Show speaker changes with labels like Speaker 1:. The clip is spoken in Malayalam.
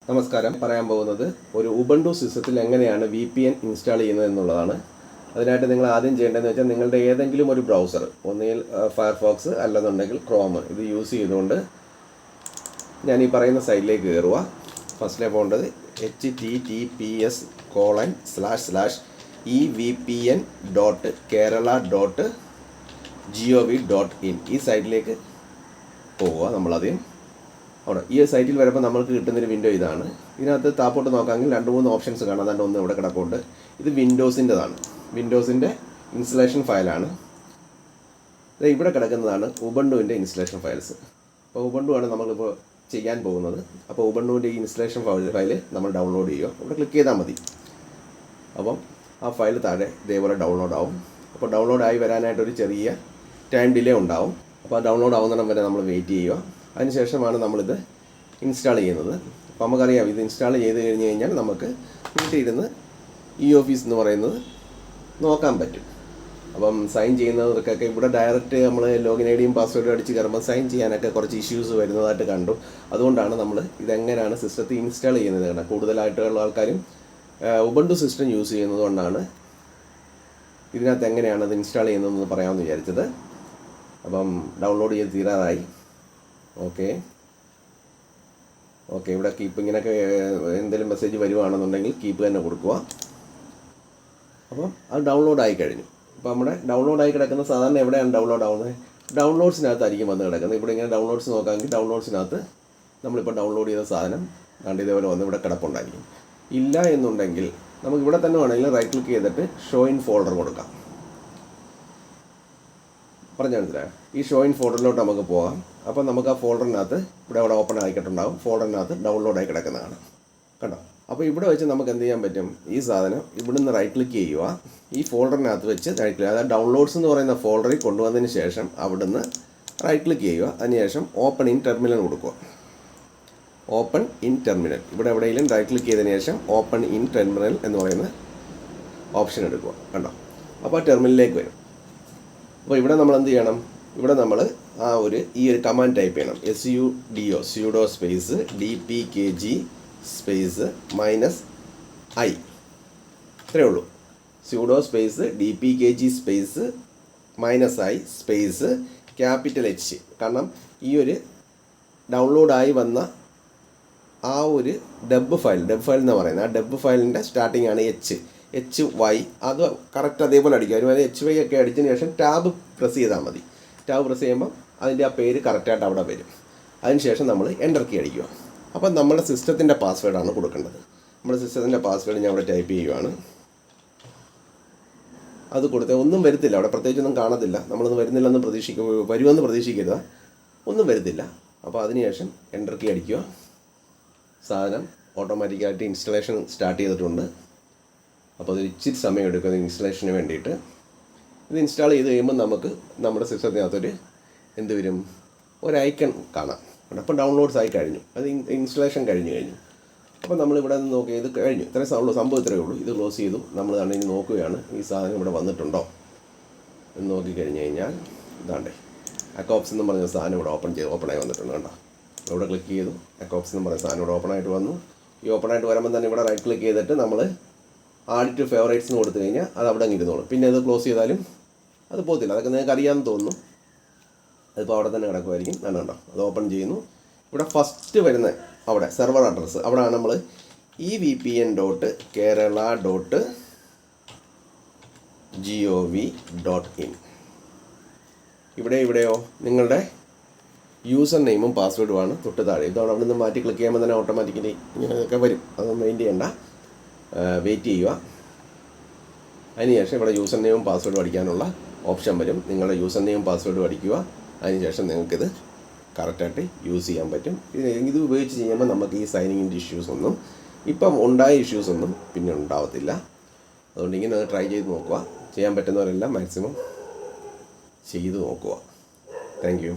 Speaker 1: നമസ്കാരം. പറയാൻ പോകുന്നത് ഒരു ഉബുണ്ടു സിസ്റ്റത്തിൽ എങ്ങനെയാണ് VPN ഇൻസ്റ്റാൾ ചെയ്യുന്നത് എന്നുള്ളതാണ്. അതിനായിട്ട് നിങ്ങൾ ആദ്യം ചെയ്യേണ്ടതെന്ന് വെച്ചാൽ നിങ്ങളുടെ ഏതെങ്കിലും ഒരു ബ്രൗസർ, ഒന്നുകിൽ ഫയർഫോക്സ് അല്ലെന്നുണ്ടെങ്കിൽ ക്രോം, ഇത് യൂസ് ചെയ്തുകൊണ്ട് ഞാൻ ഈ പറയുന്ന സൈറ്റിലേക്ക് കയറുക. ഫസ്റ്റിലെ പോകേണ്ടത് https://evpn.kerala.gov.in ഈ സൈറ്റിലേക്ക് പോവുക. നമ്മളാദ്യം അവിടെ ഈ സൈറ്റിൽ വരുമ്പോൾ നമ്മൾക്ക് കിട്ടുന്നൊരു വിൻഡോ ഇതാണ്. ഇതിനകത്ത് താപ്പോട്ട് നോക്കാമെങ്കിൽ 2-3 ഓപ്ഷൻസ് കാണാം. അതുകൊണ്ട് ഒന്ന് ഇവിടെ കിടപ്പുണ്ട്. ഇത് വിൻഡോസിൻ്റെതാണ്, വിൻഡോസിൻ്റെ ഇൻസ്റ്റലേഷൻ ഫയലാണ്. ഇവിടെ കിടക്കുന്നതാണ് ഉബുണ്ടുവിൻ്റെ ഇൻസ്റ്റലേഷൻ ഫയൽസ്. അപ്പോൾ ഉബുണ്ടു ആണ് നമ്മളിപ്പോൾ ചെയ്യാൻ പോകുന്നത്. അപ്പോൾ ഉബുണ്ടുവിൻ്റെ ഈ ഇൻസ്റ്റലേഷൻ ഫയൽ നമ്മൾ ഡൗൺലോഡ് ചെയ്യുക. ഇവിടെ ക്ലിക്ക് ചെയ്താൽ മതി. അപ്പം ആ ഫയൽ താഴെ ഇതേപോലെ ഡൗൺലോഡ് ആവും. അപ്പോൾ ഡൗൺലോഡ് ആയി വരാനായിട്ടൊരു ചെറിയ ടൈം ഡിലേ ഉണ്ടാവും. അപ്പോൾ ഡൗൺലോഡ് ആവുന്നിടം വരെ നമ്മൾ വെയിറ്റ് ചെയ്യുക. അതിനുശേഷമാണ് നമ്മളിത് ഇൻസ്റ്റാൾ ചെയ്യുന്നത്. അപ്പോൾ നമുക്കറിയാം, ഇത് ഇൻസ്റ്റാൾ ചെയ്ത് കഴിഞ്ഞ് കഴിഞ്ഞാൽ നമുക്ക് വീട്ടിലിരുന്ന് eoffice എന്ന് പറയുന്നത് നോക്കാൻ പറ്റും. അപ്പം സൈൻ ചെയ്യുന്നവർക്കൊക്കെ ഇവിടെ ഡയറക്റ്റ് നമ്മൾ ലോഗിൻ ഐഡിയും പാസ്വേഡും അടിച്ച് കയറുമ്പോൾ സൈൻ ചെയ്യാനൊക്കെ കുറച്ച് ഇഷ്യൂസ് വരുന്നതായിട്ട് കണ്ടു. അതുകൊണ്ടാണ് നമ്മൾ ഇതെങ്ങനെയാണ് സിസ്റ്റത്തിൽ ഇൻസ്റ്റാൾ ചെയ്യുന്നത് കാരണം കൂടുതലായിട്ടുള്ള ആൾക്കാരും ഉബുണ്ടു സിസ്റ്റം യൂസ് ചെയ്യുന്നത് കൊണ്ടാണ് ഇതിനകത്ത് എങ്ങനെയാണ് അത് ഇൻസ്റ്റാൾ ചെയ്യുന്നതെന്ന് പറയാമെന്ന് വിചാരിച്ചത്. അപ്പം ഡൗൺലോഡ് ചെയ്ത് തീരാറായി. ഓക്കെ, ഇവിടെ കീപ്പ്, ഇങ്ങനെയൊക്കെ എന്തെങ്കിലും മെസ്സേജ് വരുവാണെന്നുണ്ടെങ്കിൽ കീപ്പ് തന്നെ കൊടുക്കുക. അപ്പം അത് ഡൗൺലോഡ് ആയി കഴിഞ്ഞു. അപ്പോൾ നമ്മുടെ ഡൗൺലോഡായി കിടക്കുന്ന സാധാരണ എവിടെയാണ് ഡൗൺലോഡ് ആവുന്നത്? ഡൗൺലോഡ്സിനകത്തായിരിക്കും വന്ന് കിടക്കുന്നത്. ഇവിടെ ഇങ്ങനെ ഡൗൺലോഡ്സ് നോക്കാമെങ്കിൽ ഡൗൺലോഡ്സിനകത്ത് നമ്മളിപ്പോൾ ഡൗൺലോഡ് ചെയ്ത സാധനം കണ്ട് ഇതേപോലെ വന്ന് ഇവിടെ കിടപ്പുണ്ടായിരിക്കും. ഇല്ല എന്നുണ്ടെങ്കിൽ നമുക്ക് ഇവിടെ തന്നെ വേണമെങ്കിൽ റൈറ്റ് ക്ലിക്ക് ചെയ്തിട്ട് ഷോ ഇൻ ഫോൾഡർ കൊടുക്കാം. പറഞ്ഞാൽ മനസ്സിലായോ? ഈ ഷോ ഇൻ ഫോൾഡറിലോട്ട് നമുക്ക് പോകാം. അപ്പോൾ നമുക്ക് ആ ഫോൾഡറിനകത്ത് ഇവിടെ ഓപ്പൺ ആയിക്കിട്ടുണ്ടാകും. ഫോൾഡറിനകത്ത് ഡൗൺലോഡായി കിടക്കുന്നതാണ് കണ്ടോ. അപ്പോൾ ഇവിടെ വെച്ച് നമുക്ക് എന്ത് ചെയ്യാൻ പറ്റും? ഈ സാധനം ഇവിടുന്ന് റൈറ്റ് ക്ലിക്ക് ചെയ്യുക. ഈ ഫോൾഡറിനകത്ത് വെച്ച് റൈറ്റ് ക്ലിക്ക്, അതായത് ഡൗൺലോഡ്സ് എന്ന് പറയുന്ന ഫോൾഡറിൽ കൊണ്ടുവന്നതിന് ശേഷം അവിടുന്ന് റൈറ്റ് ക്ലിക്ക് ചെയ്യുക. അതിനുശേഷം ഓപ്പൺ ഇൻ ടെർമിനൽ കൊടുക്കുക. ഓപ്പൺ ഇൻ ടെർമിനൽ ഇവിടെ എവിടെയെങ്കിലും റൈറ്റ് ക്ലിക്ക് ചെയ്തതിന് ശേഷം ഓപ്പൺ ഇൻ ടെർമിനൽ എന്ന് പറയുന്ന ഓപ്ഷൻ എടുക്കുക. കണ്ടോ, അപ്പോൾ ആ ടെർമിനലിലേക്ക് വരും. അപ്പോൾ ഇവിടെ നമ്മൾ എന്ത് ചെയ്യണം? ഇവിടെ നമ്മൾ ഈ ഒരു കമാൻഡ് ടൈപ്പ് ചെയ്യണം. sudo space dpkg space -i, ഇത്രയേ ഉള്ളൂ. sudo space dpkg space -i space H. കാരണം ഈ ഒരു ഡൗൺലോഡായി വന്ന ആ ഒരു ഡബ് ഫയൽ എന്ന് പറയുന്നത്, ആ ഡബ് ഫയലിൻ്റെ സ്റ്റാർട്ടിംഗ് ആണ് HY. അത് കറക്റ്റ് അതേപോലെ അടിക്കുക. അതുപോലെ HY ഒക്കെ അടിച്ചതിന് ശേഷം ടാബ് പ്രസ് ചെയ്താൽ മതി. ടാബ് പ്രസ് ചെയ്യുമ്പോൾ അതിൻ്റെ ആ പേര് കറക്റ്റായിട്ട് അവിടെ വരും. അതിനുശേഷം നമ്മൾ എൻ്റർ കീ അടിക്കുക. അപ്പം നമ്മുടെ സിസ്റ്റത്തിൻ്റെ പാസ്വേഡാണ് കൊടുക്കേണ്ടത്. നമ്മുടെ സിസ്റ്റത്തിൻ്റെ പാസ്വേഡ് ഞാൻ അവിടെ ടൈപ്പ് ചെയ്യുകയാണ്. അത് കൊടുത്താൽ ഒന്നും വരത്തില്ല, അവിടെ പ്രത്യേകിച്ചൊന്നും കാണത്തില്ല. നമ്മളൊന്നും വരുന്നില്ലെന്ന് വരുമെന്ന് പ്രതീക്ഷിക്കരുത്, ഒന്നും വരത്തില്ല. അപ്പോൾ അതിനുശേഷം എൻ്റർ കീ അടിക്കുക. സാധനം ഓട്ടോമാറ്റിക്കായിട്ട് ഇൻസ്റ്റലേഷൻ സ്റ്റാർട്ട് ചെയ്തിട്ടുണ്ട്. അപ്പോൾ അത് ഇച്ചിരി സമയം എടുക്കും ഇൻസ്റ്റലേഷന് വേണ്ടിയിട്ട്. ഇത് ഇൻസ്റ്റാൾ ചെയ്ത് കഴിയുമ്പോൾ നമുക്ക് നമ്മുടെ സിസ്റ്റത്തിനകത്തൊരു എന്ത് വരും? ഒരു ഐക്കൺ കാണാം. അപ്പോൾ ഡൗൺലോഡ്സ് ആയി കഴിഞ്ഞു, അത് ഇൻസ്റ്റലേഷൻ കഴിഞ്ഞു. അപ്പോൾ നമ്മളിവിടെ നിന്ന് നോക്കി, ഇത് കഴിഞ്ഞു. ഇത്രയും സംഭവം ഇത്രയേ ഉള്ളൂ. ഇത് ക്ലോസ് ചെയ്തു. നമ്മൾ തന്നെ ഇനി നോക്കുകയാണ് ഈ സാധനം ഇവിടെ വന്നിട്ടുണ്ടോ എന്ന് നോക്കിക്കഴിഞ്ഞ് കഴിഞ്ഞാൽ ഇതാണ്ടേ അക്കോപ്സ് എന്ന് പറഞ്ഞ സാധനം ഇവിടെ ഓപ്പണായി വന്നിട്ടുണ്ട്. കണ്ടോ, ഇവിടെ ക്ലിക്ക് ചെയ്തു. അക്കോപ്സ് എന്ന് പറഞ്ഞ സാധനം ഇവിടെ ഓപ്പണായിട്ട് വന്നു. ഈ ഓപ്പണായിട്ട് വരുമ്പോൾ തന്നെ ഇവിടെ റൈറ്റ് ക്ലിക്ക് ചെയ്തിട്ട് നമ്മൾ ആഡ് ടു ഫേവറേറ്റ്സ് എന്ന് കൊടുത്തു കഴിഞ്ഞാൽ അത് അവിടെ ഇരുന്നോളും. പിന്നെ അത് ക്ലോസ് ചെയ്താലും അത് പോകത്തില്ല. അതൊക്കെ നിങ്ങൾക്ക് അറിയാമെന്ന് തോന്നുന്നു. അതിപ്പോൾ അവിടെ തന്നെ കിടക്കുമായിരിക്കും. കണ്ടോ, അത് ഓപ്പൺ ചെയ്യുന്നു. ഇവിടെ ഫസ്റ്റ് വരുന്ന അവിടെ സെർവർ അഡ്രസ്സ്, അവിടെയാണ് നമ്മൾ evpn.kerala.gov.in. ഇവിടെയോ നിങ്ങളുടെ യൂസർ നെയിമും പാസ്വേഡുമാണ് തൊട്ട് താഴെ. ഇതോടെ അവിടെ നിന്ന് മാറ്റി ക്ലിക്ക് ചെയ്യുമ്പോൾ തന്നെ ഓട്ടോമാറ്റിക്കലി ഇങ്ങനെയൊക്കെ വരും. അതൊന്നും മൈൻഡ് ചെയ്യണ്ട, വെയിറ്റ് ചെയ്യുക. അതിനുശേഷം ഇവിടെ യൂസർ നെയിമും പാസ്വേഡും അടിക്കാനുള്ള ഓപ്ഷൻ വരും. നിങ്ങളുടെ യൂസർ നെയിമും പാസ്വേഡും അടിക്കുക. അതിനുശേഷം നിങ്ങൾക്കിത് കറക്റ്റായിട്ട് യൂസ് ചെയ്യാൻ പറ്റും. ഇത് ഉപയോഗിച്ച് ചെയ്യുമ്പോൾ നമുക്ക് ഈ സൈനിങ്ങിൻ്റെ ഇഷ്യൂസൊന്നും, ഇപ്പം ഉണ്ടായ ഇഷ്യൂസൊന്നും പിന്നെ ഉണ്ടാവത്തില്ല. അതുകൊണ്ട് ഇങ്ങനെ ട്രൈ ചെയ്ത് നോക്കുക. ചെയ്യാൻ പറ്റുന്നവരെല്ലാം മാക്സിമം ചെയ്ത് നോക്കുക. Thank you.